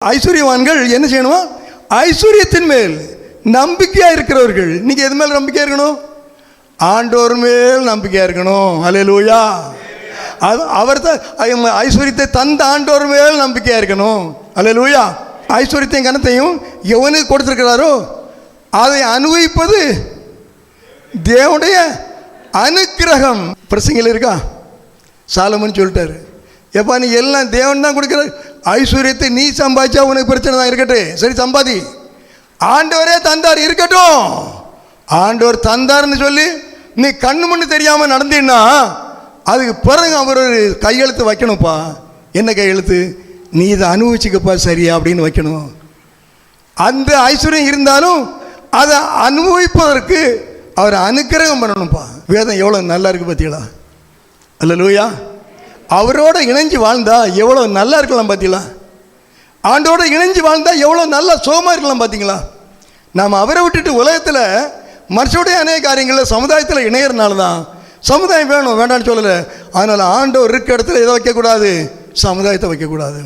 ஐஸ்வர்யவான்கள் என்ன செய்யணும்? ஐஸ்வர்யத்தின் மேல் நம்பிக்கையாக இருக்கிறவர்கள். நீங்கள் எது மேல் நம்பிக்கையாக இருக்கணும்? ஆண்டவர் மேல் நம்பிக்கையாக இருக்கணும். அல்லேலூயா. அவர் தான் ஐஸ்வர்யத்தை தந்த ஆண்டவர் மேல் நம்பிக்கையாக இருக்கணும். அல்லேலூயா. ஐஸ்வர்யத்தையும் கனத்தையும் எவனுக்கு கொடுத்துருக்கிறாரோ அதை அனுபவிப்பது தேவனுடைய அனுக்கிரகம். பிரசங்கில் இருக்கா? சாலமன் சொல்லிட்டாரு, எப்பா நீ எல்லாம் தேவன் தான் கொடுக்குற, ஐஸ்வர்யத்தை நீ சம்பாதிச்சா உனக்கு பிரச்சனை தான், இருக்கட்டும், சரி சம்பாதி, ஆண்டவரே தந்தார், இருக்கட்டும். ஆண்டவர் தந்தார்னு சொல்லி நீ கண்ணு மண்ணு தெரியாமல் நடந்தீன்னா அதுக்கு பிறகு அவர் ஒரு கையெழுத்து வைக்கணும்ப்பா. என்ன கையெழுத்து? நீ இதை அனுபவிச்சுக்கப்பா சரியா அப்படின்னு வைக்கணும். அந்த ஐஸ்வர்யம் இருந்தாலும் அதை அனுபவிப்பதற்கு அவர் அனுக்கிரகம் பண்ணணும்ப்பா. வேதம் எவ்வளோ நல்லா இருக்குது பார்த்தீங்களா? அல்லேலூயா. அவரோட இணைஞ்சு வாழ்ந்தா எவ்வளோ நல்லா இருக்கலாம் பார்த்தீங்களா? ஆண்டோட இணைஞ்சு வாழ்ந்தா எவ்வளோ நல்லா சுகமாக இருக்கலாம் பார்த்தீங்களா? நாம் அவரை விட்டுட்டு உலகத்தில் மனுஷனுடைய அநேக காரியங்களில் சமுதாயத்தில் இணையறனால தான். சமுதாயம் வேணும் வேண்டான்னு சொல்லலை, அதனால் ஆண்டவர் இருக்க இடத்துல எதை வைக்கக்கூடாது? சமுதாயத்தை வைக்கக்கூடாது.